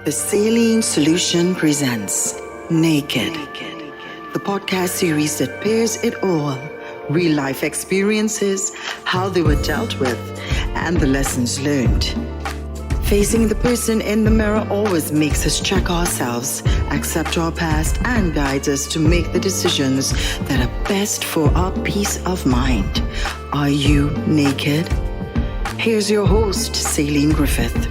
The Saline Solution presents Naked, the podcast series that pairs it all: real life experiences, how they were dealt with, and the lessons learned. Facing the person in the mirror always makes us check ourselves, accept our past, and guides us to make the decisions that are best for our peace of mind. Are you naked? Here's your host, Saline Griffith.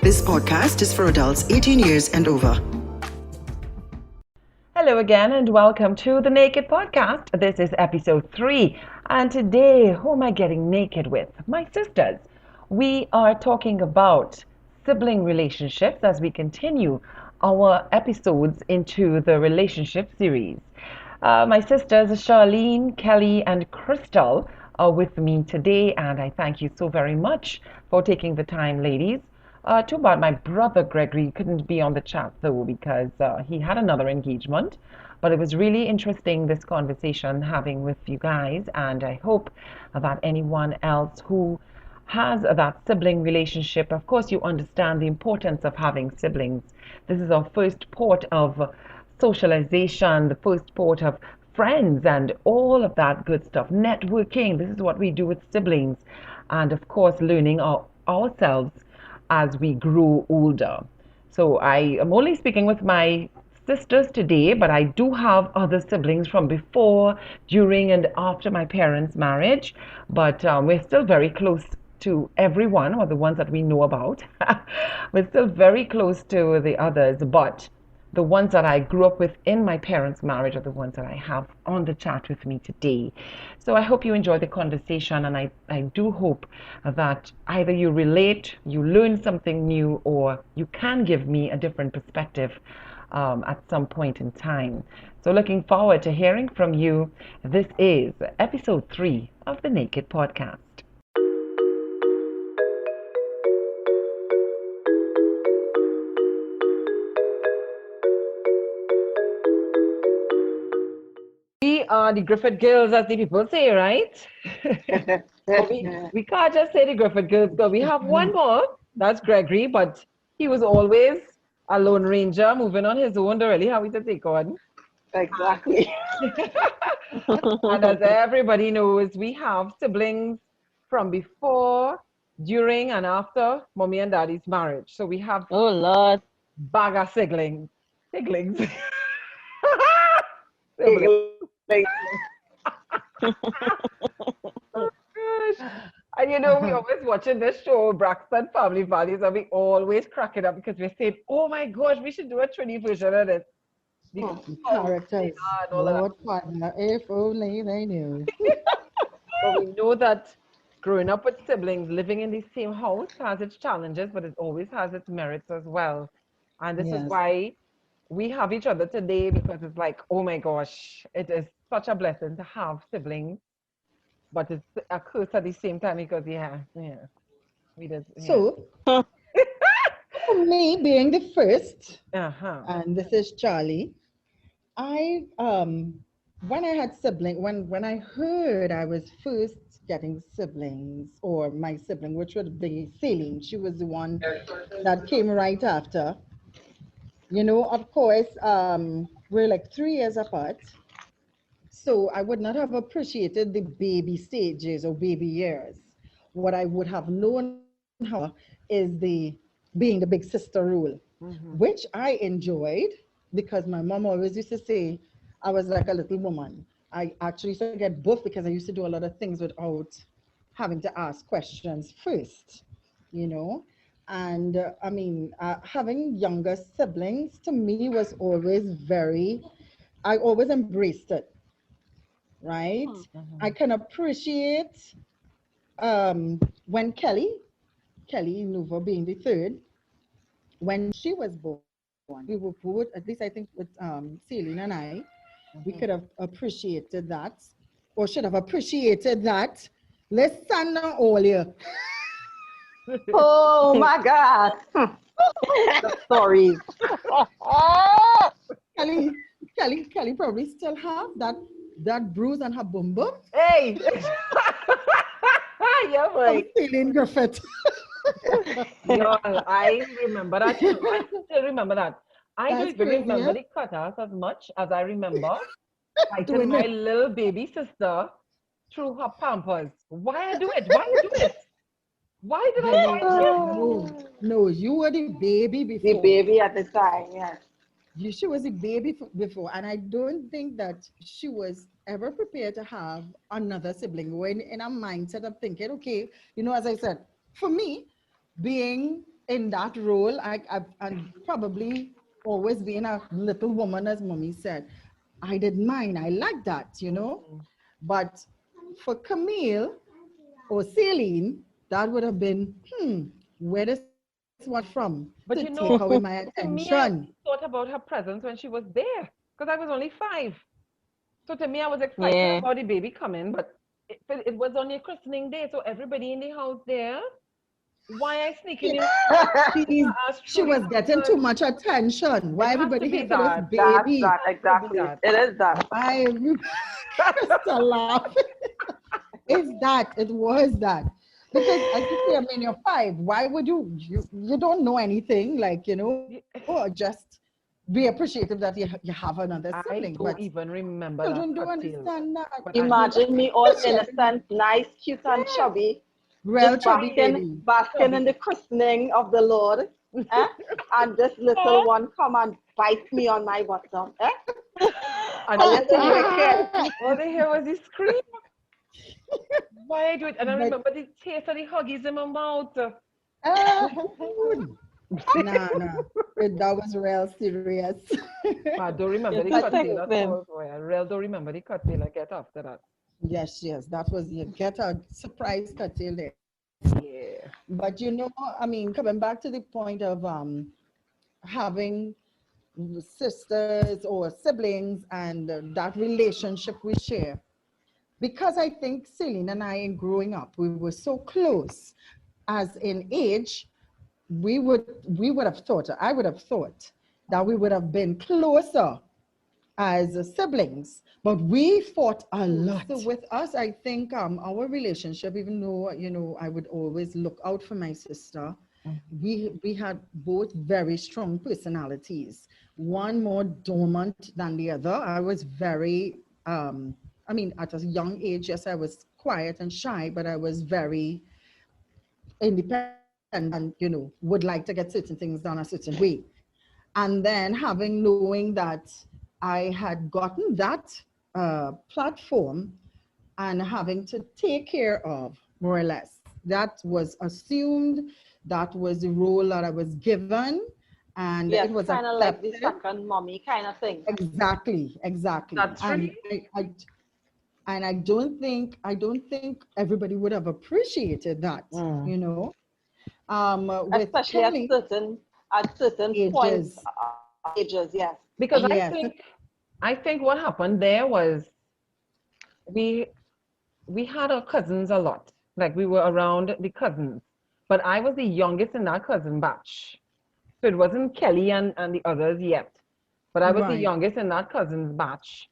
This podcast is for adults 18 years and over. Hello again and welcome to the Naked Podcast. This is episode 3 and today, who am I getting naked with? My sisters. We are talking about sibling relationships as we continue our episodes into the relationship series. My sisters Charlene, Kelly and Crystal are with me today, and I thank you so very much for taking the time, ladies. Too bad my brother Gregory couldn't be on the chat though, because he had another engagement. But it was really interesting, this conversation having with you guys, and I hope that anyone else who has that sibling relationship, of course you understand the importance of having siblings. This is our first port of socialization, the first port of friends and all of that good stuff. Networking, this is what we do with siblings. And of course learning ourselves as we grow older. So I am only speaking with my sisters today, but I do have other siblings from before, during, and after my parents' marriage. But we're still very close to everyone, or the ones that we know about. We're still very close to the others, but the ones that I grew up with in my parents' marriage are the ones that I have on the chat with me today. So I hope you enjoy the conversation, and I do hope that either you relate, you learn something new, or you can give me a different perspective at some point in time. So looking forward to hearing from you. This is episode 3 of the Naked Podcast. We are the Griffith girls, as the people say, right? we can't just say the Griffith girls, because we have one more. That's Gregory, but he was always a lone ranger, moving on his own. Don't really have to take on. Exactly. And as everybody knows, we have siblings from before, during, and after mommy and daddy's marriage. So we have Oh Lord. bag of siblings. Siblings. Oh, gosh. And you know, we always watching this show, Braxton Family Values, and we always crack it up because we're saying, oh my gosh, we should do a Trini version of this. Characters. Lord partner, if only they knew. But we know that growing up with siblings, living in the same house has its challenges, but it always has its merits as well. And this is why we have each other today, because it's like, oh my gosh, it is such a blessing to have siblings, but it's a curse at the same time, because we just. Yeah. So, for me being the first, Uh-huh. and this is Charlie, I when I had siblings, when I heard I was first getting siblings, or my sibling, which would be Celine, she was the one that came right after. You know, of course, we're like 3 years apart. So I would not have appreciated the baby stages or baby years. What I would have known how is the being the big sister role, which I enjoyed, because my mom always used to say I was like a little woman. I actually used to get buff because I used to do a lot of things without having to ask questions first, you know. And having younger siblings to me was always I always embraced it, right? I can appreciate when Kelly Nuva being the third, when she was born, we were both, at least I think with Celine and I, we could have appreciated that, or should have appreciated that. Listen now, all you. Oh my God. The stories. Kelly probably still have that bruise on her bum bum. Hey! Yeah, boy. Celine Griffith. Y'all, I remember that too. I still remember that. I don't That's even crazy, remember huh? the cutoffs as much as I remember biting Doing my it. little baby sister through her pampers. Why I do it? Why I do it? Why did I No, bite no, him? Ah, no, no. You were the baby the before. baby at the time, yes. She was a baby before, and I don't think that she was ever prepared to have another sibling. When in a mindset of thinking, okay, as I said, for me, being in that role, and probably always being a little woman, as mommy said, I didn't mind. I like that. But for Camille or Celine, that would have been, where does one from to But take away my to me, I attention? only thought about her presence when she was there because I was only 5. So to me, I was excited Yeah. about the baby coming, but it was only a christening day, so everybody in the house there. Why I sneak in the room to ask She through the was getting too pampers? much attention. It Why has to everybody be here for this that. That's baby? that Has to be exactly. that. It is that. Why Crystal laugh? It's that. It was that. Because as you say, I mean, you're 5. Why would you don't know anything, like, just be appreciative that you have another sibling. I But don't even remember children that do cocktail, understand that. but I do. Imagine me all Sharing. innocent, nice, cute, and chubby, Real just chubby basking, baby. basking in Chubby. the christening of the Lord. Eh? And this little Oh, one come and bite me on my bottom. Eh? and A all they little hear, wicked. all they hear was the scream. Why I do it? And I But remember the taste of the huggies in my mouth. food. Nah, nah. That was real serious. I don't remember It's the a cocktail at thing. all. Boy. I really don't remember the cocktail I get after that. Yes, yes, that was you get a surprise cocktail there. Yeah. But I mean, coming back to the point of having sisters or siblings and that relationship we share, because I think Celine and I, in growing up, we were so close, as in age, we would have thought, I would have thought that we would have been closer as siblings, but we fought a lot. So with us, I think our relationship, even though I would always look out for my sister, we had both very strong personalities. One more dormant than the other. I was very I mean, at a young age, yes, I was quiet and shy, but I was very independent and would like to get certain things done a certain way. And then knowing that I had gotten that platform and having to take care of, more or less, that was assumed, that was the role that I was given, and it Yes, was kind of like the accepted. second mommy kind of thing. Exactly, exactly. That's And really I don't think everybody would have appreciated that, mm. with Especially Kelly at certain points, ages. ages, yes. Because Yes, I think what happened there was we we had our cousins a lot. Like we were around the cousins. But I was the youngest in that cousin batch. So it wasn't Kelly and the others yet. But I was the right. youngest in that cousin's batch.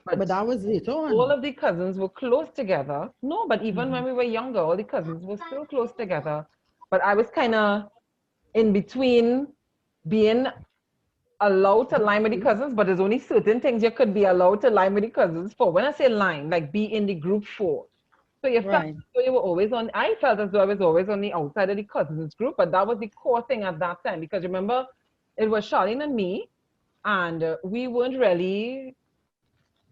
But But that was later all on. of the cousins were close together. No, but even when Mhm. we were younger, all the cousins were still close together. But I was kind of in between being allowed to line with the cousins, but there's only certain things you could be allowed to line with the cousins for. When I say line, like be in the group for. So you felt Right. as though you were always on, I felt as though I was always on the outside of the cousins group, but that was the core thing at that time because remember, it was Charlene and me, and we weren't really,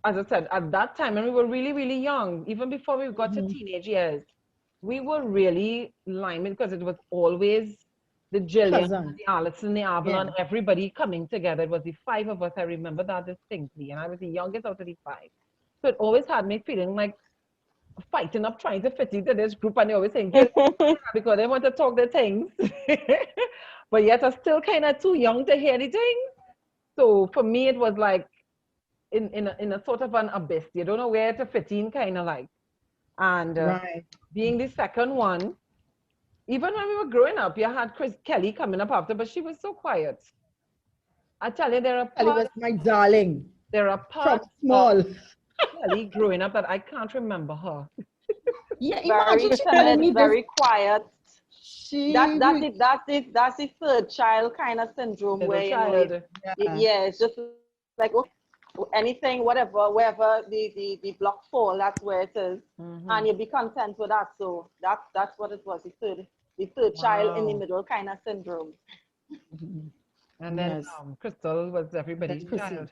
as I said, at that time, and we were really, really young, even before we got to Mhm. teenage years, we were really linemen because it was always the Jillian, Cousin. the Allison, the Yeah. Avalon, everybody coming together. It was the 5 of us. I remember that distinctly, and I was the youngest out of the 5. So it always had me feeling like fighting up trying to fit into this group, and they always saying, "Girl, because they want to talk their things," but yet I'm still kind of too young to hear anything. So for me, it was like in a sort of an abyss. You don't know where to fit in, kind of like. And Right. being the second one, even when we were growing up, you had Chris Kelly coming up after, but she was so quiet. I tell you, Kelly was my darling there are from parts of small. Kelly growing up that I can't remember her. Yeah, Very imagine she telling timid, me this. very quiet. she would, that's the third child kind of syndrome Middle where you know it, child. yeah, yeah, it's just like okay, anything, whatever, wherever the block fall, that's where it is, and Mm-hmm. you be content with that. So that's what it was, the third child in the Wow. middle kind of syndrome. And then yes. Crystal was Then everybody's Chrissy. child.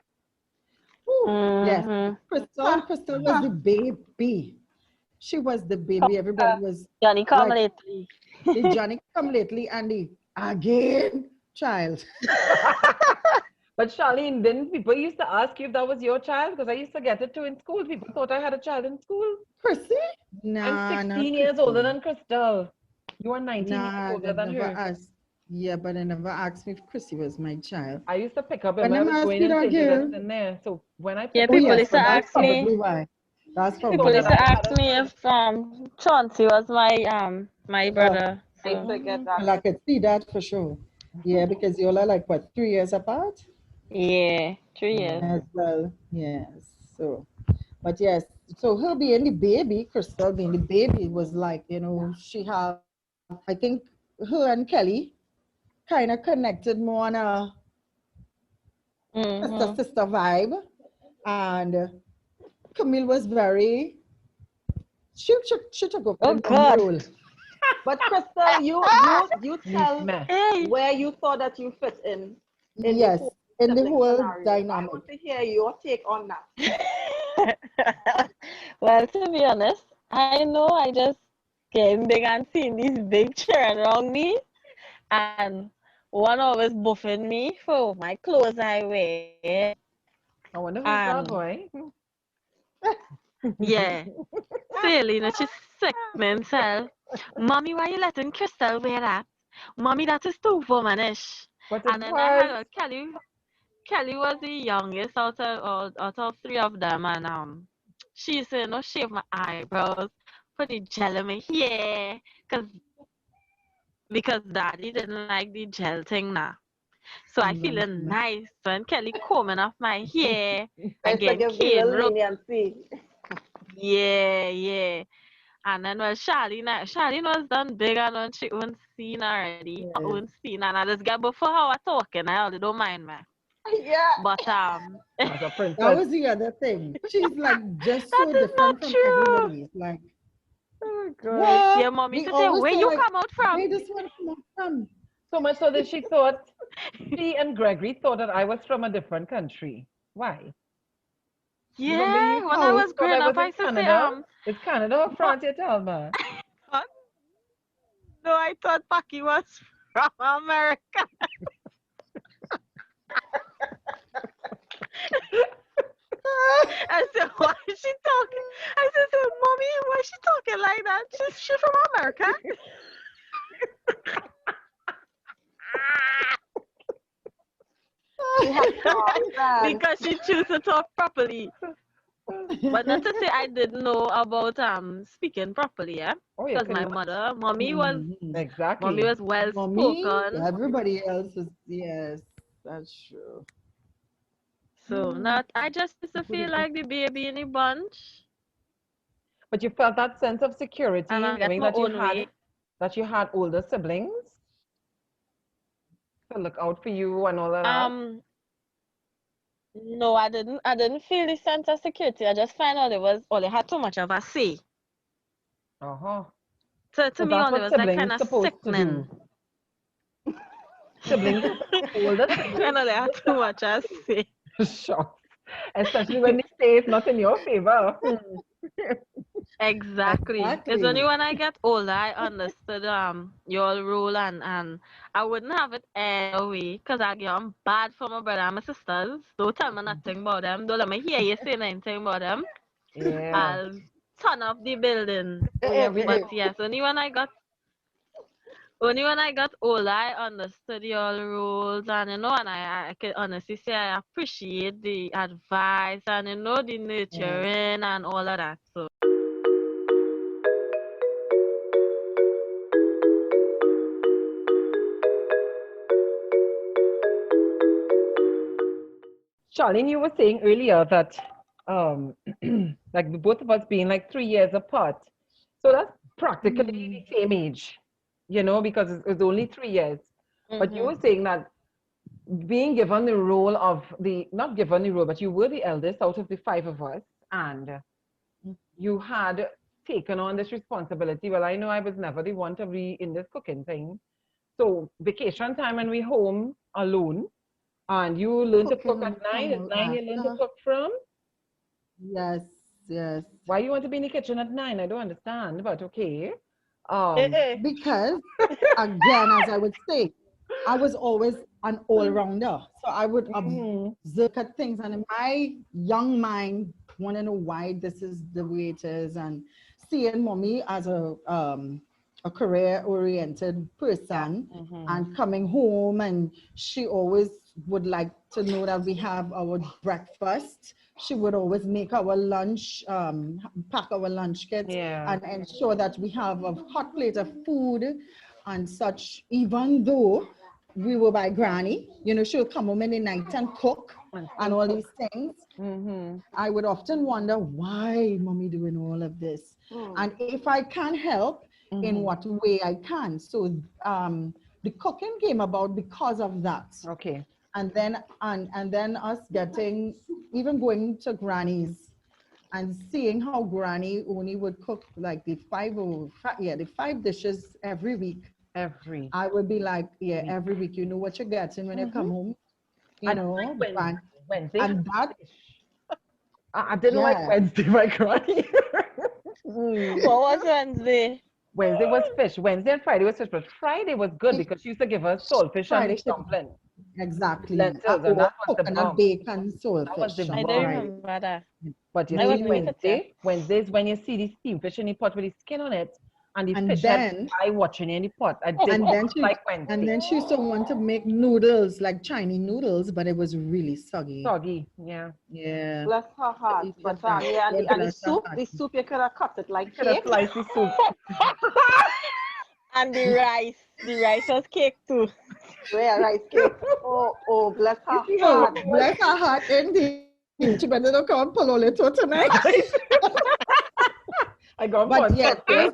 Whew, yes. Mm-hmm. Crystal was the baby. She was the baby. Everybody was Johnny come like lately. the Johnny come lately and the again child. But Charlene, didn't people used to ask you if that was your child? Because I used to get it too in school. People thought I had a child in school. Chrissy? I'm Nah, not 16 years older Chrissy. than Crystal. You are 19 years Nah, older they than never her. asked. Yeah, but they never asked me if Chrissy was my child. I used to pick up, When remember I them was asked going me in that St. girl, Augustine there. So when I Yeah, picked oh up people my yes, used to first that's ask child, me. probably why. That's they People thought probably that used I to why. had ask a me child. if Chauncey was my Yeah, brother. I So forget Mhm. that. well, I could see that for sure. Yeah, because you all are like what, 3 years apart? yeah, 3 years. As well. Yes. So, but yes, so her being the baby, Crystal being the baby was like, she have, I think her and Kelly kind of connected more on a sister Mm-hmm. sister vibe. And Camille was very, she took over Oh the mommy God. role. But Crystal, you Me, tell meh. Hey. where you thought that you fit in the Yes, whole in the sibling whole scenario. I dynamic. want to hear your take on that. Well, to be honest, I know I just came big and seeing these big children around me, and one always buffing me for my clothes I wear, I wonder who's that and boy. yeah, silly, she's sick, man, self. Mommy, why you letting Crystal wear that? Mommy, that is too womanish. But it And then I was. had Kelly. Kelly was the youngest out of three of them, and she said, "No, shave my eyebrows, put the gel in my hair, cause because Daddy didn't like the gel thing now." So I feeling Mhm. nice when Kelly combing off my hair, I again forgive the cane little look, leniency. yeah, yeah. And then well, Charlene was done big and on she own scene already, her Yes. own scene, and I just get before how I talking, I already don't mind me, Yeah. but As a That princess. was the other thing. She's like just that so is not different from true. everybody. It's like, Oh, God. what? Yeah, mommy We used to say, always where say you like, come out where from? this one come out from? So much so that she thought, she and Gregory thought that I was from a different country. Why? You remember you Yeah, when I How? was thought I growing up, was I in used to say, Canada? It's Canada or what? France, you tell me. No, I thought Paki was from America. I said, why is she talking? I said, mommy, why is she talking like that? She's from America. She had to understand. Because she chose to talk properly. But not to say I didn't know about speaking properly, yeah. Oh, you Because could my not. mother, Mhm. mommy Exactly. was well Mommy, spoken. everybody else was, yes, that's true. So Mm, not I just used to feel like the baby in a bunch. But you felt that sense of And security I get knowing my that own way. you had older siblings to look out for you and all of that. Um, no, I didn't feel the sense of security. I just found out it had too much of a say. Uh-huh. To Because me that's all it what was like kind siblings of supposed to sickening. do. Siblings, older When siblings all had supposed to too much have a say. say. Shucks. Especially when they say it's not in your favor. Exactly. It's only exactly. when I get older I understood your role, and I wouldn't have it any way because I'm bad for my brother and my sisters. Don't tell me nothing about them. Don't let me hear you say anything about them. Yeah. I'll turn off the building. Oh yeah, we did. But yes, only when I got older I understood your rules, and and I can honestly say I appreciate the advice and the Yes. nurturing and all of that. So Charlene, you were saying earlier that um like both of us being like 3 years apart. So that's practically Mm, the same age. because it's only 3 years. But you Mm-hmm. were saying that being given the role of not given the role, but you were the eldest out of the five of us, and you had taken on this responsibility. Well, I know I was never the one to be in this cooking thing. So vacation time when we home alone, and you learn to cook Cooking at will nine. come At nine, you learn to after. cook from. Yes, yes. Why you want to be in the kitchen at 9? I don't understand, but okay. Um, Eh. Because again, as I would say, I was always an all-rounder. So I would mhm, look at things and in my young mind want to know why this is the way it is, and seeing mommy as a career-oriented yeah. person Mhm. and coming home, and she always would like to know that we have our breakfast. She would always make our lunch, pack our lunch kits Yeah. and ensure that we have a hot plate of food and such, even though we were by granny, she'll come home in the night and cook And and still all cook. these things. Mhm. I would often wonder why mommy doing all of this, Hmm. and if I can help, in Mhm. what way I can. So the cooking came about because of that, Okay. and then us getting, even going to granny's and seeing how granny only would cook like the five dishes every week. Every. I would be like, yeah, Week. every week, you know what you're getting when you come Mhm. home, I don't like Wednesday. and Wednesday has and that, fish. I didn't like yeah, Wednesday, my granny. Mm. What was Wednesday? Wednesday was fish. Wednesday and Friday was fish, but Friday was good because she used to give us saltfish and Friday should dumpling, exactly, lentils, and or that was the coconut bomb. bacon That was the saltfish I on don't bomb. Friday. remember that. But you I see, wasn't in the Anyway, picture. Wednesday is when you see the steamed fish in the pot with the skin on it, and the and fish head then eye watching in the pot. I did and not then she like and Wednesday. then she used to want to make noodles like Chinese noodles, but it was really soggy. Soggy, yeah. Yeah, Bless her so heart. each But of that. yeah, and God the bless her soup, heart. you could have cut it You like could have cake. sliced the soup. And the rice was cake too. Yeah, rice cake. Oh, bless You her see how Oh, heart. bless her heart indeed. She better not come pull all it out tonight. I got But one yeah, shot there.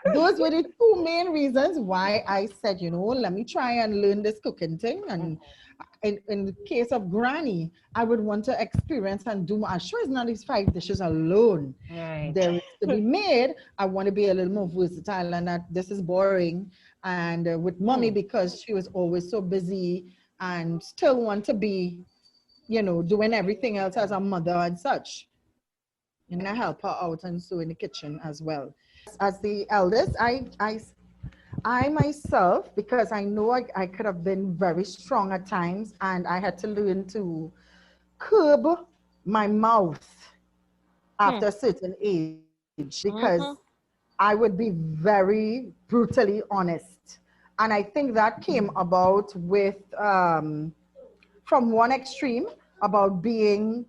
those were the two main reasons why I said, let me try and learn this cooking thing. And in the case of Granny, I would want to experience and do more. I'm sure it's not these five dishes alone. Right. There is to be made. I want to be a little more versatile, and that this is boring. And with mommy, Hmm. because she was always so busy and still want to be, doing everything else as a mother and such. And I help her out and so in the kitchen as well. As the eldest, I myself, because I know I could have been very strong at times, and I had to learn to curb my mouth Hmm. after a certain age, because Mm-hmm. I would be very brutally honest. And I think that came about with, from one extreme, about being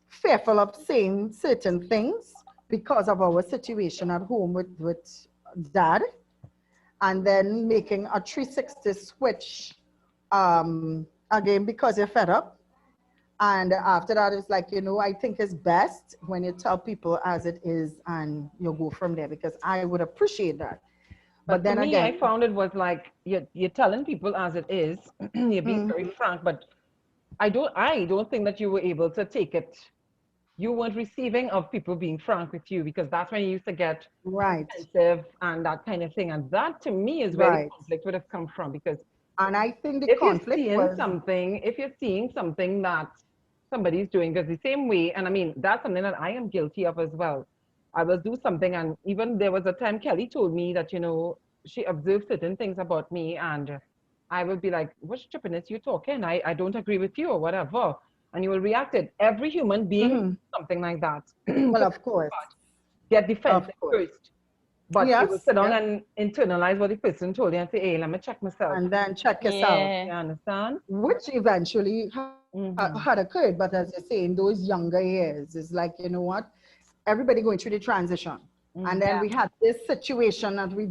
fearful of saying certain things because of our situation at home with dad, and then making a 360 switch, again because you're fed up. And after that, it's like, I think it's best when you tell people as it is and you go from there, because I would appreciate that. But But to then me, I again, found it was like you're telling people as it is. You're being very frank, but I don't think that you were able to take it. You weren't receiving of people being frank with you because that's when you used to get right, defensive and that kind of thing. And that to me is where the right. conflict would have come from. Because And I think the if you're conflict seeing was, something, if you're seeing something that somebody's doing, because the same way, and I mean, that's something that I am guilty of as well. I will do something, and even there was a time Kelly told me that, she observed certain things about me, and I will be like, what stupidness you talking? I don't agree with you or whatever. And you will react it. Every human being will mhm. do something like that for Well, the of most course, part. Get of defensive course. first. But you will Yes, sit down yes. and internalize what the person told you and say, hey, let me check myself. And then check yourself, Yeah. You understand? which eventually Mm-hmm. had occurred. But as you say, in those younger years, it's like, you know what? Everybody going through the transition. And Mm-hmm. then Yeah. we had this situation that we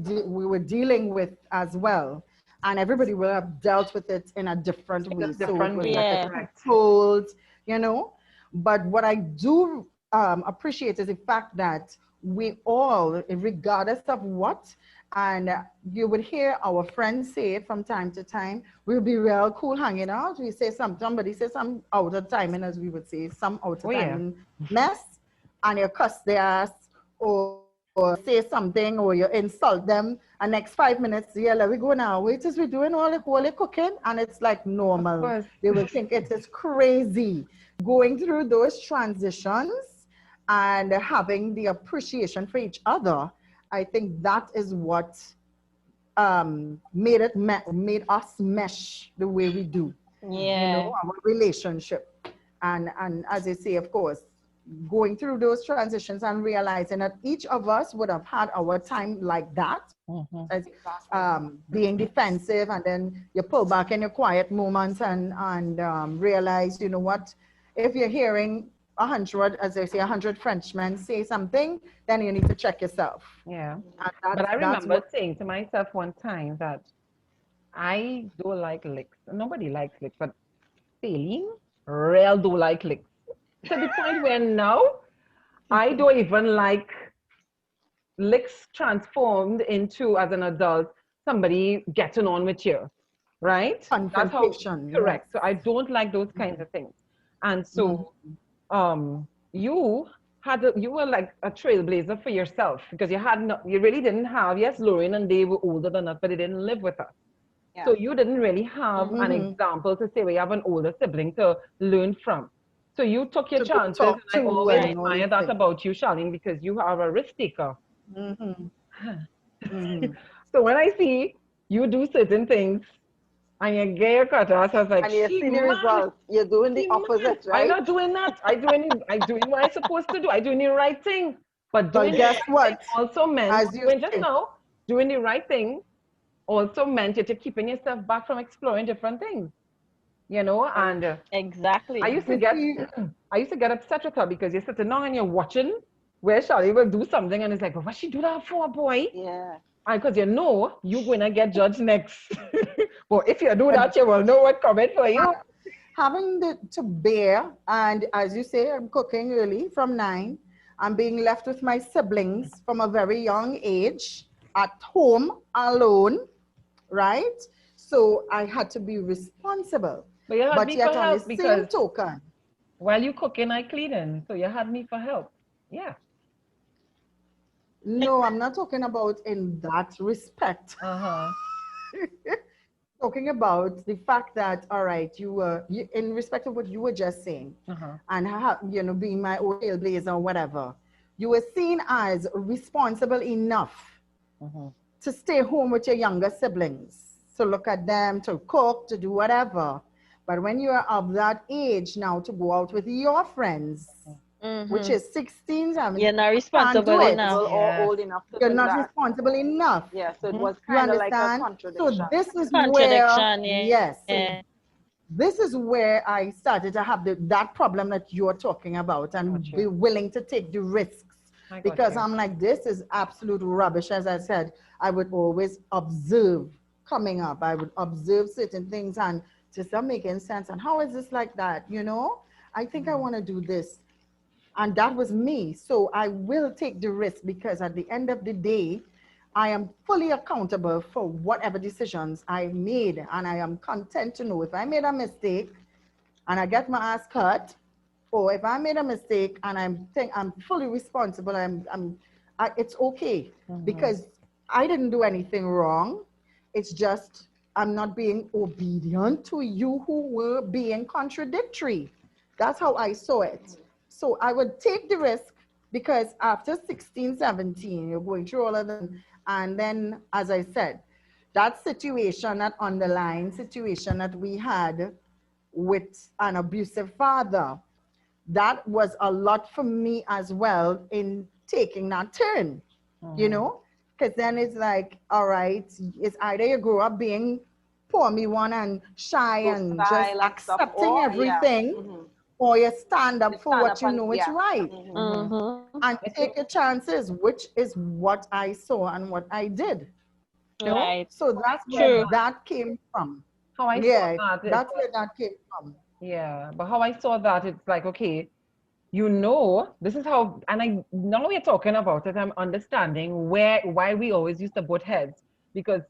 were dealing with as well. And everybody will have dealt with it in a different In a way. So it different was way. like a Yeah. Correct. controlled, you know. But what I do appreciate is the fact that we all, regardless of what, And you would hear our friends say it from time to time. We'll be real cool hanging out. We say somebody says some out of timing, as we would say, some out of Oh yeah. timing mess, and you cuss their ass or say something or you insult them. And next 5 minutes, yeah, let we go now. Wait, is we doing all the cooking? And it's like Of normal. course. They will think it is crazy. Going through those transitions and having the appreciation for each other, I think that is what made us mesh the way we do. You Yeah. know, our relationship. And as I say, of course, going through those transitions and realizing that each of us would have had our time like that, Mhm. as being defensive, and then you pull back in your quiet moments and realize, you know what, if you're hearing 100, as I say, 100 Frenchmen say something, then you need to check yourself. Yeah. And But I that's remember what. saying to myself one time that I don't like licks. Nobody likes licks, but Celine real do like licks. To the point where now I don't even like licks transformed into, as an adult, somebody getting on with you, right? That's how, Confrontation, yes. correct. So I don't like those kinds of things. And Mhm. so you you were like a trailblazer for yourself because you had no, you really didn't have, yes, Lauren and Dave were older than us, but they didn't live with us. Yeah. So you didn't really have an Mhm. example to say, well, you have an older sibling to learn from. So you took your To go chances, and talk I to always and all admire these that things. about you, Charlene, because you are a risk taker. Mhm. Mhm. So when I see you do certain things and you get your cutters, I was like, And you she see the mad, results. You're doing the she mad. opposite, I'm right? not doing that. I doing what I'm supposed to do. I doing the right thing. But doing But the guess right thing what? also meant As what you you went just say, now, doing the right thing also meant that you're keeping yourself back from exploring different things, you know? And I Exactly. used to you get see, I used to get upset with her because you're sitting down and you're watching where Charlie will do something and it's like, well, what she do that for, boy? Yeah. And because you know you're gonna get judged next. But if you do but that, you will know what coming for you. having to bear, and as you say, I'm cooking early from 9. I'm being left with my siblings from a very young age at home alone, right? So I had to be responsible. But you had But me for yet, on the help same because token, while you cooking, I cleaning. So you had me for help. Yeah. no, I'm not talking about in that respect. Uh-huh. Talking about the fact that, all right, in respect of what you were just saying, Uh-huh. and being my own trailblazer or whatever, you were seen as responsible enough Uh-huh. to stay home with your younger siblings, to look at them, to cook, to do whatever. But when you are of that age now to go out with your friends, which Mm-hmm. is 16, 17, You're not you can't do responsible it. enough. Responsible or Yes. old enough to You're do not that. responsible enough. Yeah. So it Mhm. was You kind of like a understand? So contradiction. this is where, Contradiction, yes, yeah. this is where I started to have that problem that you're talking about I and got be you. willing to take the risks, I got because you. I'm like, this is absolute rubbish. As I said, I would always observe coming up. I would observe certain things and to start making sense. And how is this like that? I think I want to do this. And that was me. So I will take the risk because at the end of the day, I am fully accountable for whatever decisions I made. And I am content to know if I made a mistake and I get my ass cut, or if I made a mistake and I'm fully responsible, it's okay because I didn't do anything wrong. It's just I'm not being obedient to you who were being contradictory. That's how I saw it. So I would take the risk because after 16, 17, you're going through all of them. And then, as I said, that situation, that underlying situation that we had with an abusive father, that was a lot for me as well in taking that turn, because then it's like, all right, it's either you grow up being poor me one and shy and just Style and stuff. accepting Or yeah. everything, or you stand You up for stand what up you and know is yeah. right Mm-hmm. and It's take your chances, which is what I saw and what I did. Right. So that's where True. that came from. how I saw Yeah, that. It's that's where that came from. yeah, but how I saw that, it's like, okay, you know, this is how, and I now we're talking about it, I'm understanding why we always used to butt heads, because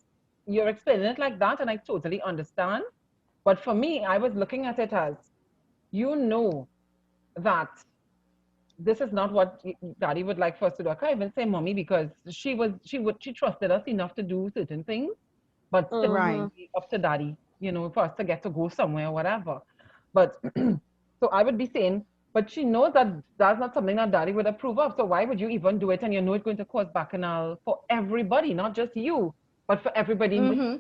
you're explaining it like that, and I totally understand. But for me, I was looking at it as, you know, that this is not what daddy would like for us to do. I can't even say mommy, because she trusted us enough to do certain things, but still Right. up to daddy, for us to get to go somewhere or whatever. But so I would be saying, but she knows that that's not something that daddy would approve of. So why would you even do it? And you know it's going to cause bacchanal for everybody, not just you, but for everybody in the. Mm-hmm.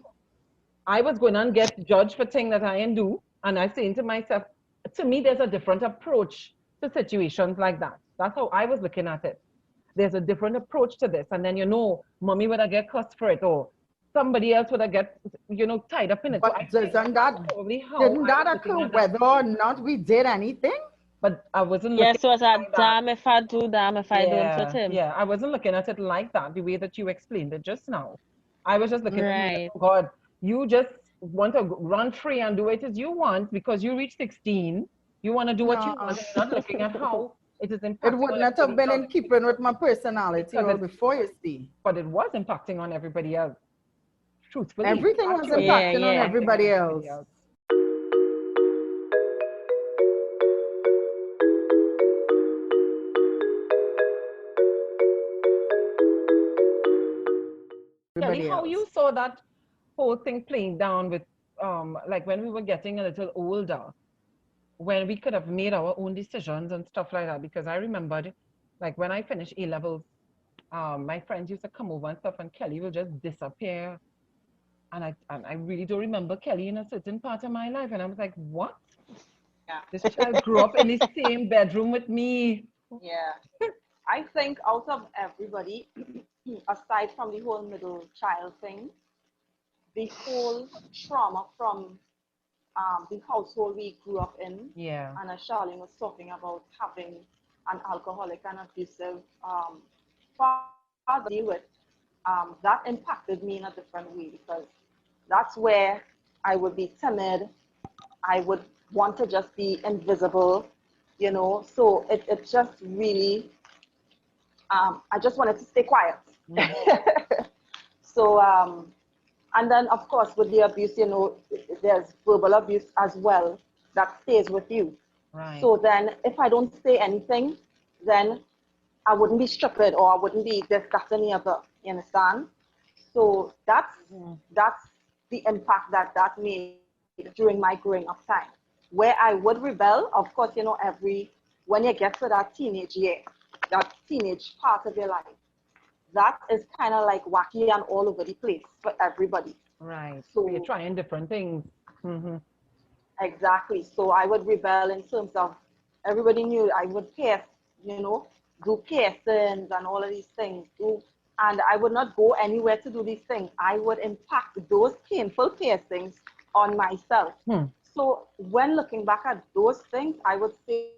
I was going to get judged for things that I didn't do. And I saying to myself, to me, there's a different approach to situations like that. That's how I was looking at it. There's a different approach to this. And then, mommy would have get cussed for it, or somebody else would have get, tied up in it. So I But think doesn't that's that probably how didn't I that was occur looking at that whether or not we did anything? but I wasn't looking Yes, was at it a like that. damn if I do, damn if I don't with Yeah, him. yeah. I wasn't looking at it like that, the way that you explained it just now. I was just looking at it like, Right. oh God, you just want to run free and do it as you want because you reached 16. You want to do what you want, No, and you're not looking at how it is it impacting would on not have everybody been else. in keeping with my personality Because all it's, before, you see. but it was impacting on everybody else. Truthfully, Everything was factually, Yeah, impacting on yeah. impacting on everybody everybody else. else. Kelly, Everybody how else. you saw that whole thing playing down with, like when we were getting a little older, when we could have made our own decisions and stuff like that. Because I remembered, like when I finished A levels, my friends used to come over and stuff, and Kelly will just disappear. And I really don't remember Kelly in a certain part of my life. And I was like, what? Yeah. This child grew up in the same bedroom with me. Yeah. I think out of everybody, aside from the whole middle child thing, the whole trauma from the household we grew up in, Yeah, and as Charlene was talking about having an alcoholic and abusive father to deal with, that impacted me in a different way because that's where I would be timid. I would want to just be invisible, So it just really, I just wanted to stay quiet. So, and then of course with the abuse, there's verbal abuse as well that stays with you. right. So then if I don't say anything, then I wouldn't be stripped or I wouldn't be this, that, and the other. You understand? So that's the impact that made during my growing up time. Where I would rebel, of course, when you get to that teenage year, that teenage part of your life, that is kind of like wacky and all over the place for everybody. Right. We're So trying different things. exactly. So I would rebel in terms of everybody knew I would pierce, do piercings and all of these things. And I would not go anywhere to do these things. I would impact those painful piercings on myself. Hmm. So when looking back at those things, I would say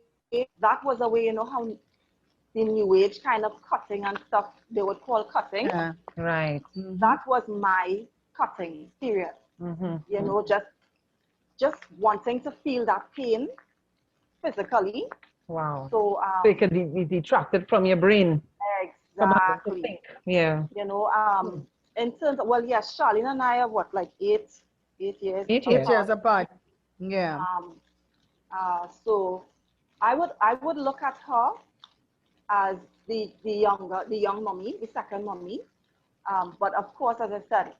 that was a way, how the new age kind of cutting and stuff they would call cutting. Yeah. Right. That was my cutting period. Just wanting to feel that pain physically. Wow. So So it could be detracted from your brain, from having to exactly, think. Yeah. in terms of, well, yes, Charlene and I are what, like 8 years 8 years. 8 years apart. apart. Yeah. Um, so I would look at her as the young mommy, the second mommy. But of course, as I said,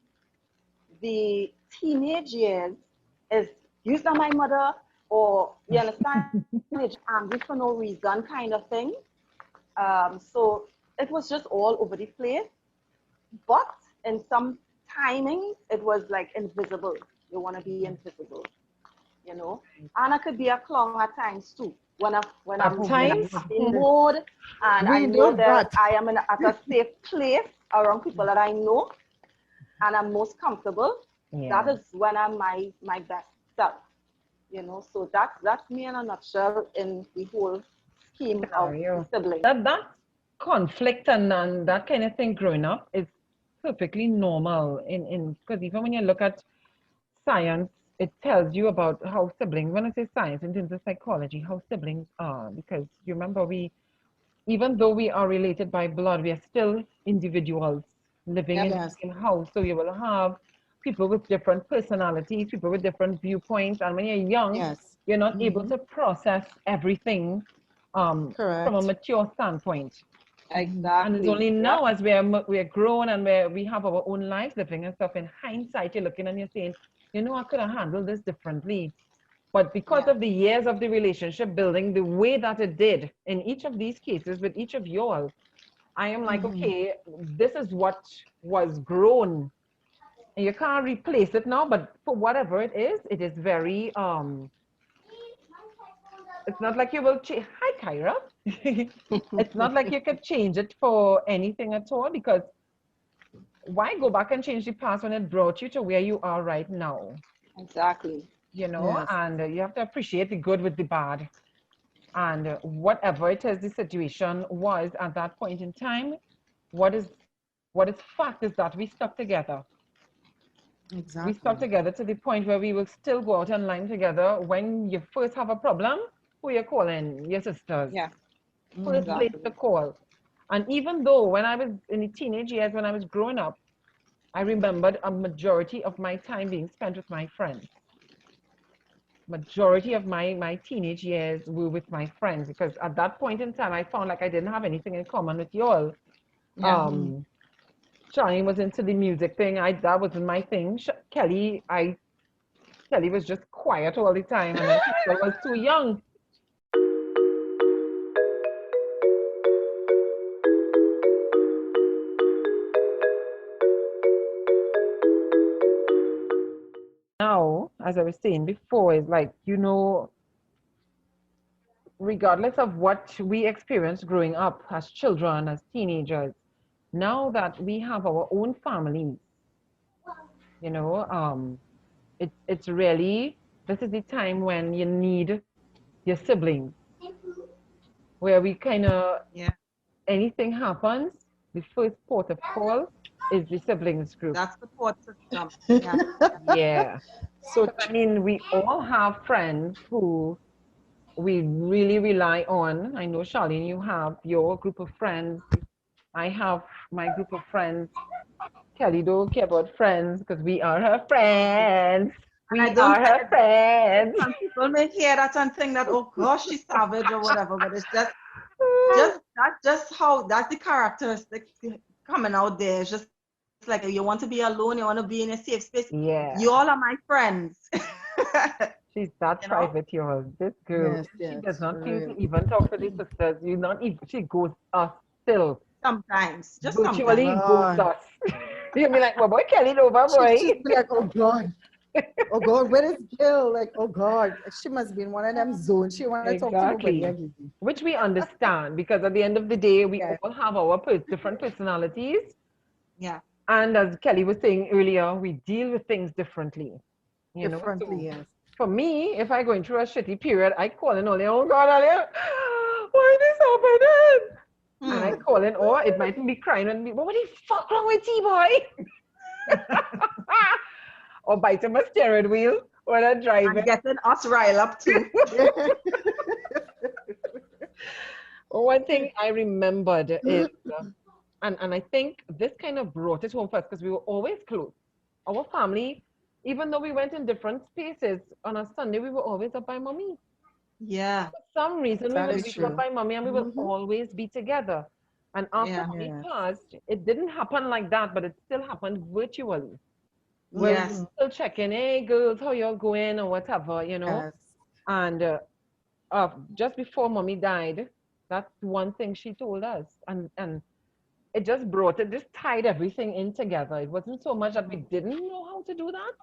the teenage years is you not my mother, or you understand, you're just angry for no reason kind of thing. So it was just all over the place. But in some timings, it was like invisible. You want to be invisible. And I could be a clown at times too. When At I'm in a times. happy mood and I We know know that that. I am at a safe place around people that I know and I'm most comfortable, that Yeah. is when I'm my best self. So that's me in a nutshell in the whole scheme of the Scenario. sibling. That conflict and that kind of thing growing up is perfectly normal in because even when you look at science, it tells you about how siblings, when I say science, in terms of psychology, how siblings are. Because you remember, even though we are related by blood, we are still individuals living Yep. in the Yes. same house. So you will have people with different personalities, people with different viewpoints. And when you're young, Yes. you're not able Mm-hmm. to process everything from a Correct. mature standpoint. Mm-hmm. And it's Exactly. only Yep. now, as we are grown and we have our own lives living and stuff, in hindsight, you're looking and you're saying, I could have handled this differently. But because Yeah. of the years of the relationship building, the way that it did in each of these cases with each of y'all, I am like, Mm-hmm. okay, this is what was grown. And you can't replace it now, but for whatever it is very it's not like you will change. Hi, Kyra. It's not like you could change it for anything at all, because why go back and change the past when it brought you to where you are right now? Exactly. Yes. And you have to appreciate the good with the bad. And whatever it is the situation was at that point in time, what is what is fact is that we stuck together. We stuck Exactly. together to the point where we will still go out online together. When you first have a problem, who you calling? Your sisters. Yeah. First Mm-hmm. place Exactly. to call. And even though when I was in the teenage years, when I was growing up, I remembered a majority of my time being spent with my friends. Majority of my teenage years were with my friends, because at that point in time I found like I didn't have anything in common with y'all. Yeah. Mm-hmm. um Shani was into the music thing. I That wasn't my thing. Kelly was just quiet all the time, and then Crystal was too young. Now, as I was saying before, is like, regardless of what we experienced growing up as children, as teenagers, now that we have our own families, you know, it's really, this is the time when you need your siblings, where we kind of, Yeah. anything happens, the first port of call is the siblings group. That's the support system. Yeah. Yeah. So 'Cause I mean, we all have friends who we really rely on. I know, Charlene, you have your group of friends. I have my group of friends. Kelly don't care about friends because we are her friends. And I We don't, are her friends. some people may hear that and think that, oh gosh, she's savage or whatever, but it's just that's just how that's the characteristics coming out there. It's just like you want to be alone, you want to be in a safe space. You all Yeah, are my friends. she's You that know? private, y'all. This girl, yes, she yes, does for not feel real. to even talk to the sisters. You not even, she ghosts us still. Sometimes, just Virtually sometimes. ghosts Lord. us. You'll be like, well, boy, Kelly over, boy. She'd be like, oh God, where is Gil? Like, oh God, she must be in one of them zones. She want to talk to nobody Exactly. again. Which we understand, because at the end of the day, we Yes, all have our different personalities. Yeah. And as Kelly was saying earlier, we deal with things differently. differently, So yes. for me, if I'm going through a shitty period, I call in only, oh God, Alia, why this happening? And I Hmm. call in, or it might be crying and be, what the fuck wrong with you, boy? Or biting my steering wheel when I'm And driving. getting us riled up too. One thing I remembered is, and I think this kind of brought it home for us because we were always close. Our family, even though we went in different spaces, on a Sunday, we were always up by mommy. Yeah. For some reason, we That would is Very be up true. true. by mommy and we will Mm-hmm. always be together. And after Yeah. mommy Yes. passed, it didn't happen like that, but it still happened virtually, where we Yes. Mm-hmm. would still check in, hey girls, how y'all going or whatever. Yes. And just before mommy died, that's one thing she told us. And it just brought it, just tied everything in together. It wasn't so much that we didn't know how to do that,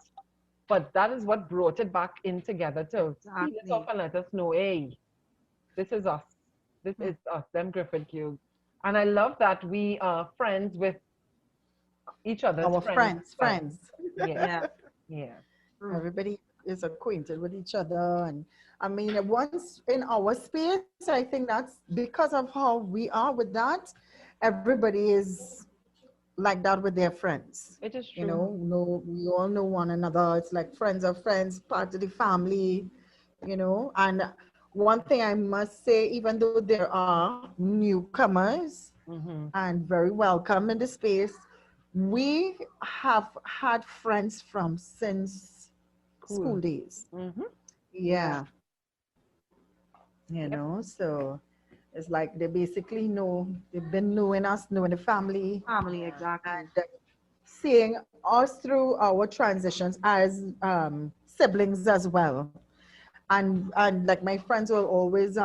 but that is what brought it back in together to seal it off Exactly. and let us know, hey, this is us. This Hmm. is us, them Griffith Cubes. And I love that we are friends with each other's Our friends as friends, well. friends. Yeah, Yeah. yeah. True. Everybody is acquainted with each other. And I mean, once in our space, I think that's because of how we are with that. Everybody is like that with their friends. It is You true. know, no, we all know one another. It's like friends of friends, part of the family, you know. And one thing I must say, even though there are newcomers Mm-hmm. and very welcome in the space, we have had friends from since school Cool. days. Mm-hmm. Yeah. Yeah, you know, Yep. so it's like they basically know, they've been knowing us, knowing the family, Family, Yeah. exactly. and seeing us through our transitions as siblings as well. And like my friends will always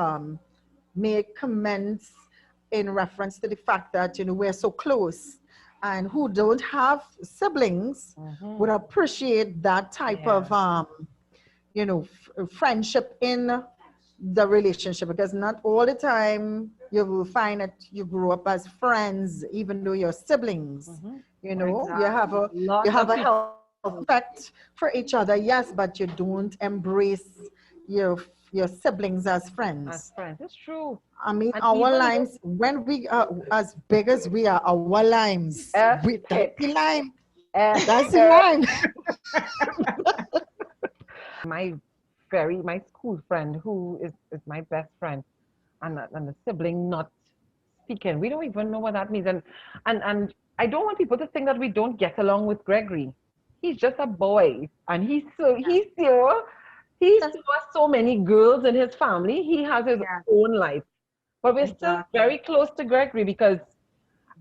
make comments in reference to the fact that, you know, we're so close, and who don't have siblings Mm-hmm. would appreciate that type Yeah. of you know, friendship in the relationship, because not all the time you will find that you grew up as friends even though you're siblings. Mm-hmm. You know, Exactly. you Lot have of a people. healthy respect for each other, yes, but you don't embrace your your siblings as As friends. friends. It's true. I mean, And our even though lives, when we are as big as we are, our lives, that's epic, the line. That's the epic. line. My my school friend who is my best friend and the sibling not speaking. We don't even know what that means. And I don't want people to think that we don't get along with Gregory. He's just a boy and he saw so many girls in his family. He has his Yeah, own life. But we're still exactly. very close to Gregory because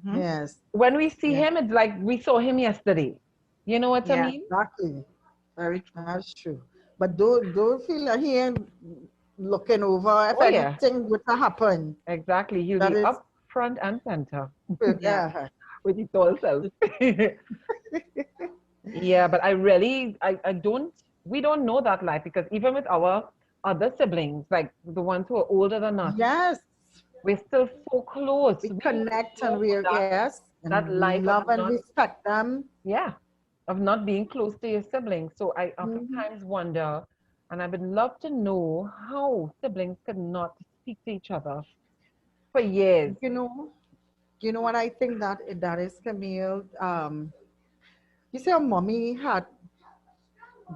Hmm. Yes, when we see yeah, him, it's like we saw him yesterday. You know what I Yeah, mean? exactly. very true. That's true. But don't feel like he ain't looking over if Oh yeah, anything were to happen. exactly. He'll That be is, up front and center Yeah. yeah. with his tall self. Yeah, but I don't, we don't know that life because even with our other siblings, like the ones who are older than us, Yes, we're still so close. we We don't connect and know we are, yes, that and we life of love and not, respect them. yeah, of not being close to your siblings. So I Mhm. oftentimes wonder, and I would love to know how siblings could not speak to each other for years. You know, you know what I think that is, Camille. You see, our mommy had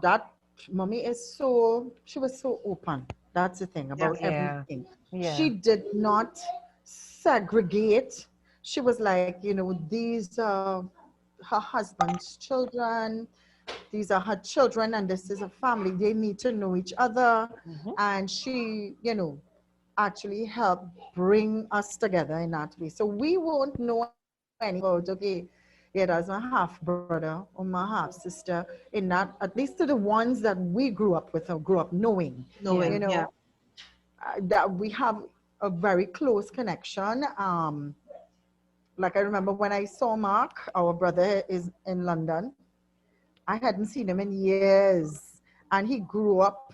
that. Mommy is so, she was so open. That's the thing Yeah. about Yeah, everything. She yeah. did not segregate. She was like, you know, these are her husband's children, these are her children, and this is a family. They need to know each other. Hmm. And she, you know, actually helped bring us together in that way. So we won't know anything about, okay, yeah, that's my half brother or my half sister, in that, at least to the ones that we grew up with or grew up knowing, Yeah. you Knowing, yeah. know, that we have a very close connection. Like I remember when I saw Mark, our brother is in London. I hadn't seen him in years, and he grew up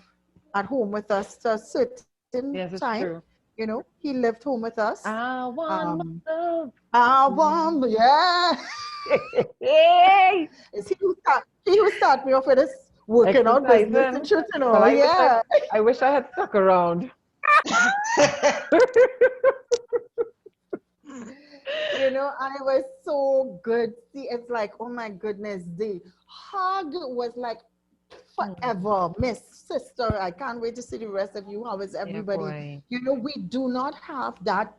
at home with us to a certain Yes, time. it's true. You know, he lived home with us. I want Um, my love. yeah. Hey, Is he who start me off with this working out business and exercising. shit, you Well, know? Yeah. I wish I had stuck around. You know, and it was so good. See, it's like, oh my goodness, the hug was like Mm. forever. Miss sister, I can't wait to see the rest of you. How is Yeah, everybody? boy. You know, we do not have that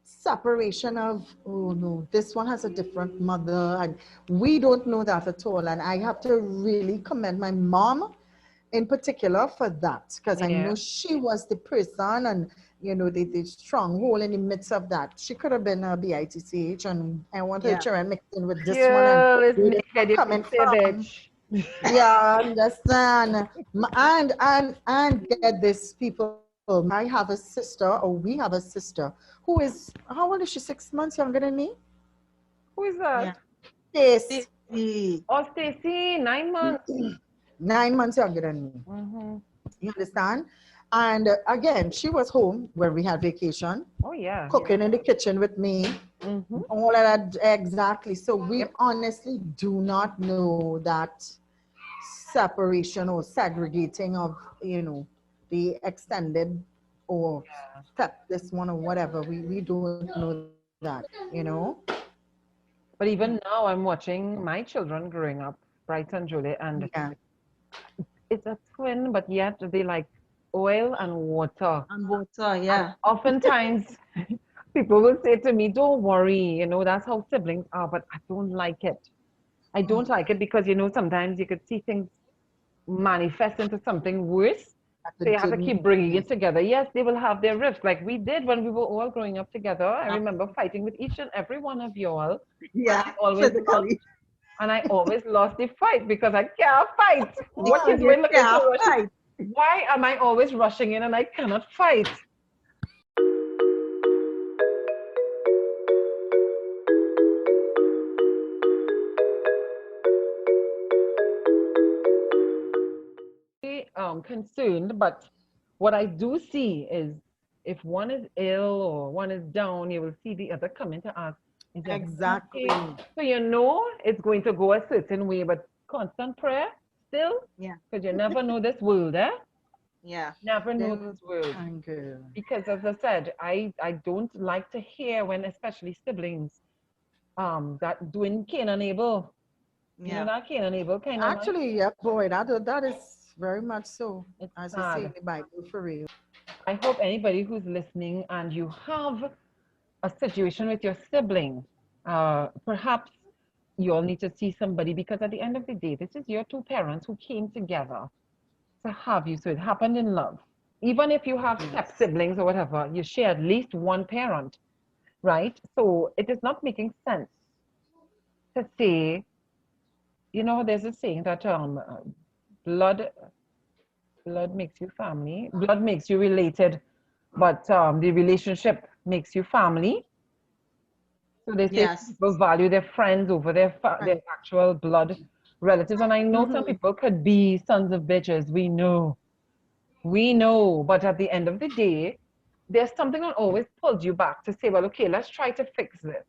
separation of, oh no, this one has a different mother, and we don't know that at all. And I have to really commend my mom in particular for that, because I know Yeah. she was the person, and you know, the stronghold in the midst of that. She could have been a bitch, and I want her Yeah. children mixed in with this one, and Girl is where they naked, you can coming say from. bitch. Yeah, understand. And get this, people. I have a sister, or we have a sister, who is, how old is she? 6 months younger than me. Who is Yeah. that? Yes, Oh, Stacy, 9 months. 9 months younger than me. Mm-hmm. You understand? And again, she was home when we had vacation, Oh, yeah. cooking in the kitchen with me, Mm-hmm. all of that, exactly. So we Yep. honestly do not know that separation or segregating of, you know, the extended or step this one or whatever. We don't know that, you know. But even now, I'm watching my children growing up, Bright and Julie, and Yeah. it's a twin, but yet they like oil and water. And water, And yeah. oftentimes, people will say to me, "Don't worry, that's how siblings are," but I don't like it. I don't like it because, sometimes you could see things manifest into something worse. That So you have to didn't. keep bringing Yes. it together. Yes, they will have their rifts, like we did when we were all growing up together. I Uh, remember fighting with each and every one of y'all, and yeah, I always lost. physically. And I always lost the fight because I can't fight. What you Yeah, you doing looking so can't rushed? fight. Why am I always rushing in and I cannot fight? Concerned, but what I do see is if one is ill or one is down, you will see the other coming to ask, is everything okay? Exactly. So it's going to go a certain way, but constant prayer still, Yeah, because you never know this world, eh? yeah. Never know Still this world. time, girl. Because as I said, I don't like to hear when especially siblings that doing Cain and Abel, Yeah. that Cain and Abel kind of life. Actually, yeah, boy, that is very much so. It's As they say in sad. the Bible, for real. I hope anybody who's listening and you have a situation with your sibling, perhaps you all need to see somebody because at the end of the day, this is your two parents who came together to have you. So it happened in love. Even if you have step Yes. siblings or whatever, you share at least one parent, right? So it is not making sense to say, there's a saying that blood blood makes you family, blood makes you related, but the relationship makes you family. So they say some Yes. people value their friends over their Right. actual blood relatives. And I know some Mm-hmm. people could be sons of bitches. We know. But at the end of the day, there's something that always pulls you back to say, well, okay, let's try to fix this.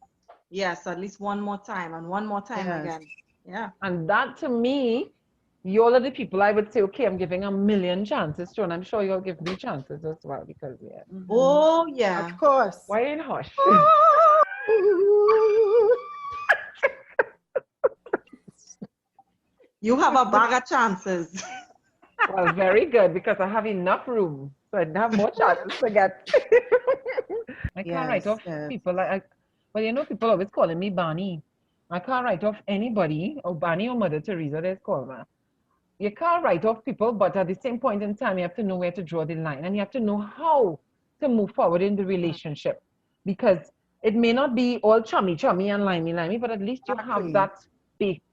Yes, at least one more time and one more time Yes. again. Yeah. And that to me, you all are the people I would say, okay, I'm giving a million chances to, and I'm sure you'll give me chances as well because, yeah. Mm-hmm. Oh, Of yeah. course. Why in hush? You have a bag of chances. Well, very good because I have enough room, so I have more chances to get. I can't write Yes, off yes. people. Well, people always calling me Barney. I can't write off anybody, or Barney or Mother Teresa, they call me. You can't write off people, but at the same point in time, you have to know where to draw the line and you have to know how to move forward in the relationship because it may not be all chummy, chummy and limey, limey, but at least you have Exactly. that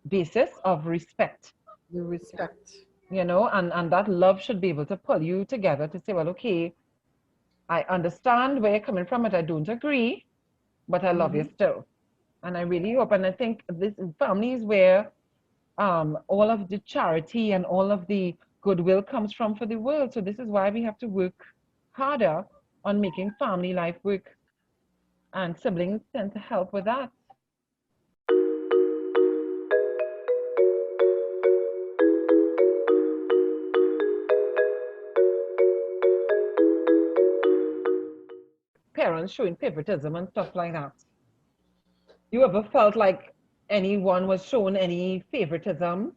basis of respect, The respect. and that love should be able to pull you together to say, well, okay, I understand where you're coming from, but I don't agree, but I love you Mm-hmm. still. And I really hope, and I think this family is where all of the charity and all of the goodwill comes from for the world. So this is why we have to work harder on making family life work, and siblings tend to help with that. Parents showing favoritism and stuff like that. You ever felt like anyone was shown any favoritism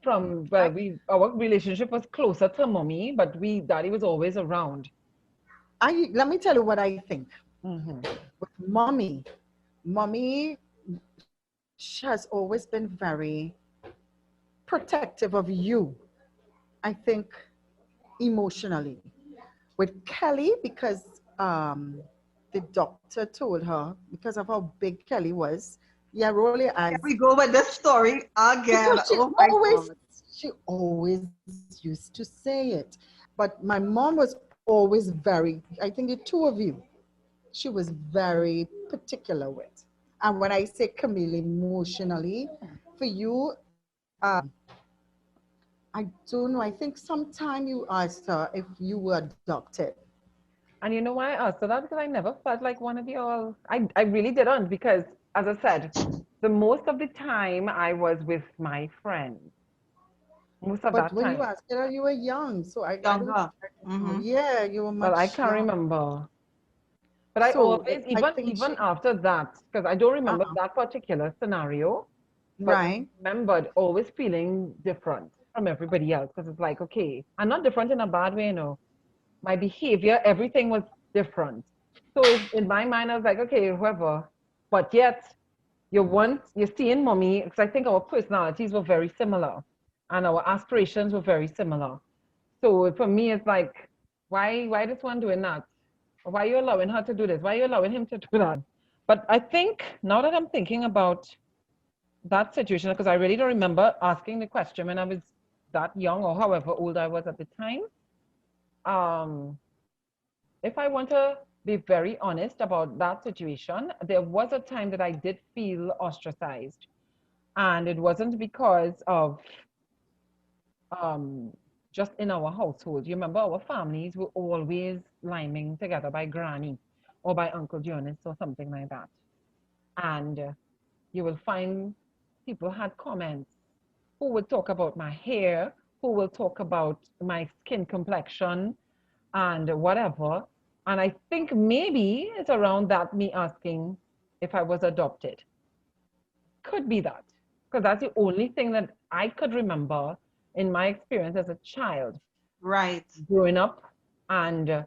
from, well, I, our relationship was closer to mommy, but daddy was always around. let me tell you what I think. Hmm. With mommy she has always been very protective of you. I think emotionally. With Kelly, because the doctor told her because of how big Kelly was, yeah, roll your Here eyes. we go with this story again. Because Oh my God. she always used to say it. But my mom was always very, I think the two of you, she was very particular with. And when I say Camille emotionally, for you, I don't know. I think sometime you asked her if you were adopted. And you know why I asked her that? Because I never felt like one of y'all. I really didn't because, as I said, the most of the time I was with my friends. Most of But that when you time. asked her, you were young. So I don't Younger. know. Mm-hmm. Yeah, you were Well, I much can't young. remember. But I So always, I even think even she, after that, because I don't remember uh-huh, that particular scenario, but I right, remembered always feeling different from everybody else. Because it's like, okay, I'm not different in a bad way, my behavior, everything was different. So in my mind, I was like, okay, whoever. But yet, you're seeing mommy, because I think our personalities were very similar and our aspirations were very similar. So for me, it's like, why this one doing that? Why are you allowing her to do this? Why are you allowing him to do that? But I think now that I'm thinking about that situation, because I really don't remember asking the question when I was that young or however old I was at the time. Um, if I want to be very honest about that situation, there was a time that I did feel ostracized. And it wasn't because of um, just in our household. You remember our families were always liming together by granny or by Uncle Jonas or something like that. And you will find people had comments who would talk about my hair, who will talk about my skin complexion and whatever. And I think maybe it's around that me asking if I was adopted. Could be that. Because that's the only thing that I could remember in my experience as a child Right. growing up and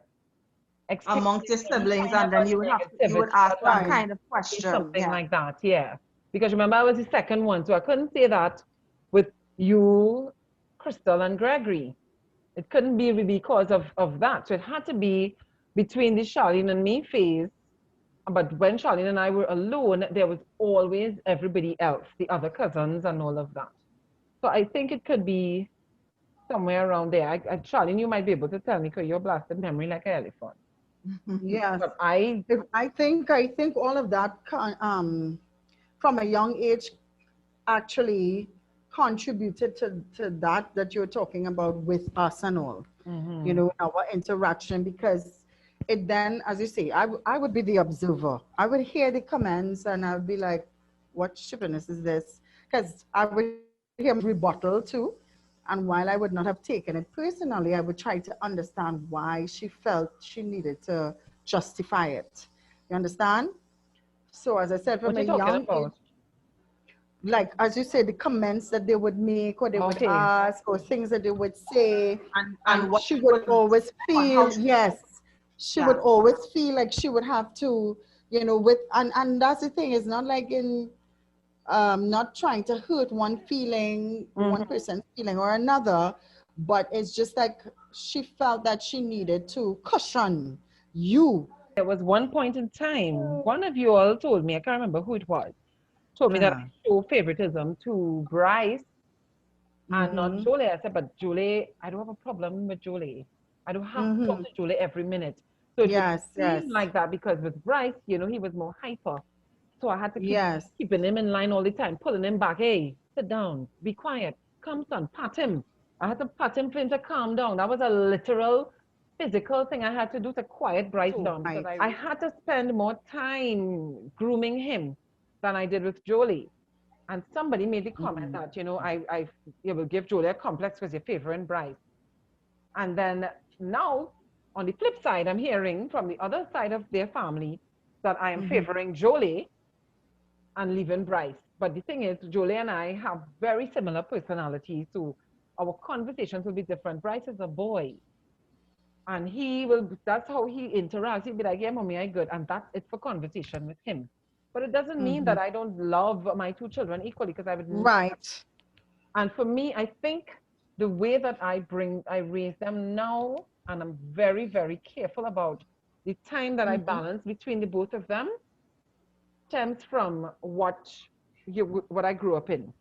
Amongst experiencing your any siblings, kind of and then you would negativity ask that that might right. kind of be question. something Yeah. like that. Yeah. Because remember, I was the second one, so I couldn't say that with you, Crystal, and Gregory. It couldn't be because of that. So it had to be between the Charlene and me phase. But when Charlene and I were alone, there was always everybody else, the other cousins and all of that. So I think it could be somewhere around there. Charlene, you might be able to tell me because you're blasted memory like an elephant. Yes. But I, If I think all of that from a young age actually contributed to that you're talking about with us and all, mm-hmm, our interaction, because it then, as you say, I would be the observer. I would hear the comments and I would be like, what stupidness is this? Because I would hear my rebuttal too. And while I would not have taken it personally, I would try to understand why she felt she needed to justify it. You understand? So, as I said, what from a you talking young age, about? like as you said, the comments that they would make or they would Okay. ask or things that they would say, And and what she she would would, always how feel, she, yes, she would yeah. always feel like she would have to, with, and that's the thing, it's not like in not trying to hurt one Mm-hmm. person's feeling or another, but it's just like she felt that she needed to cushion you. There was one point in time, one of you all told me, I can't remember who it was, told me that Uh-huh. I show favoritism to Bryce and not Mm-hmm. Julie. I said, but Julie, I don't have a problem with Julie. I don't have to talk Mm-hmm. to Julie every minute. So it would Yes, seem yes, like that because with Bryce, he was more hyper. So I had to keep yes. keeping him in line all the time, pulling him back. Hey, sit down, be quiet, come son, pat him. I had to pat him for him to calm down. That was a literal physical thing I had to do to quiet Bryce So, down because right. I had to spend more time grooming him than I did with Jolie. And somebody made the comment Mm-hmm. that, I you will give Julia a complex because you're favoring Bryce. And then now, on the flip side, I'm hearing from the other side of their family that I am Mm-hmm. favoring Jolie and leaving Bryce. But the thing is, Jolie and I have very similar personalities, so our conversations will be different. Bryce is a boy, and that's how he interacts. He'll be like, yeah, mommy, I good. And that's it for conversation with him. But it doesn't mean Mm-hmm. that I don't love my two children equally because I would never. Right. And for me, I think the way that I raise them now, and I'm very, very careful about the time that I Mm-hmm. balance between the both of them, stems from what I grew up in,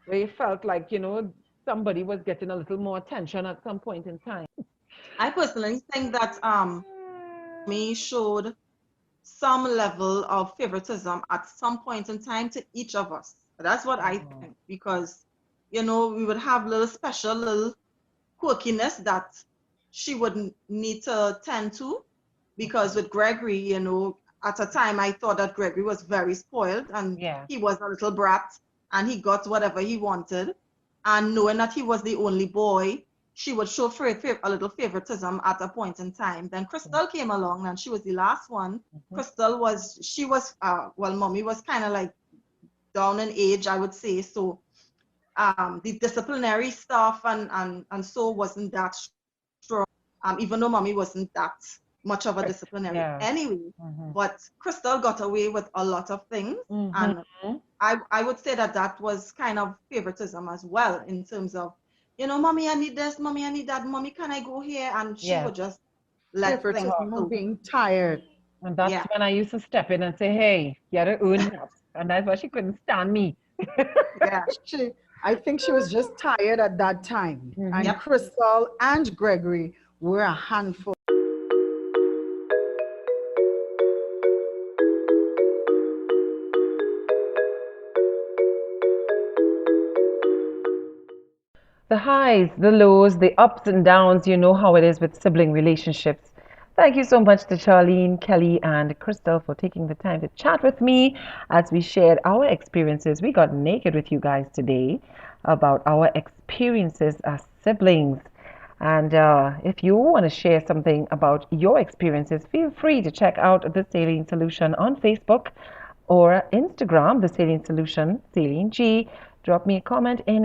where it felt like, somebody was getting a little more attention at some point in time. I personally think that me showed some level of favoritism at some point in time to each of us. That's what I Oh, think, because we would have little special little quirkiness that she would need to tend to, because with Gregory, at a time I thought that Gregory was very spoiled and yeah. he was a little brat and he got whatever he wanted. And knowing that he was the only boy, she would show a little favoritism at a point in time. Then Crystal came along, and she was the last one. Crystal was well, mommy was kind of like down in age, I would say. So the disciplinary stuff and so wasn't that strong. Even though mommy wasn't that much of a disciplinary anyway. But Crystal got away with a lot of things, and I would say that was kind of favoritism as well, in terms of, mommy, I need this, mommy, I need that, mommy, can I go here? And she would just let things Favoritism of go. being tired. And that's when I used to step in and say, hey, you gotta earn that. And that's why she couldn't stand me. Yeah. I think she was just tired at that time. And Crystal and Gregory were a handful. The highs, the lows, the ups and downs, you know how it is with sibling relationships. Thank you so much to Charlene, Kelly, and Crystal for taking the time to chat with me as we shared our experiences. We got naked with you guys today about our experiences as siblings. And if you want to share something about your experiences, feel free to check out The Saline Solution on Facebook or Instagram, The Saline Solution, Saline G. Drop me a comment in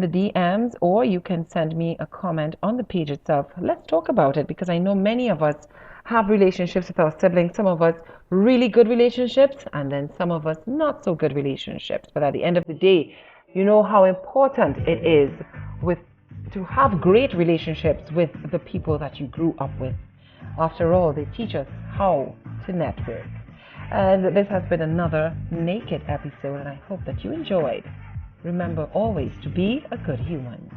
the DMs, or you can send me a comment on the page itself. Let's talk about it, because I know many of us have relationships with our siblings. Some of us really good relationships, and then some of us not so good relationships. But at the end of the day, you know how important it is to have great relationships with the people that you grew up with. After all, they teach us how to network. And this has been another Naked episode, and I hope that you enjoyed. Remember always to be a good human.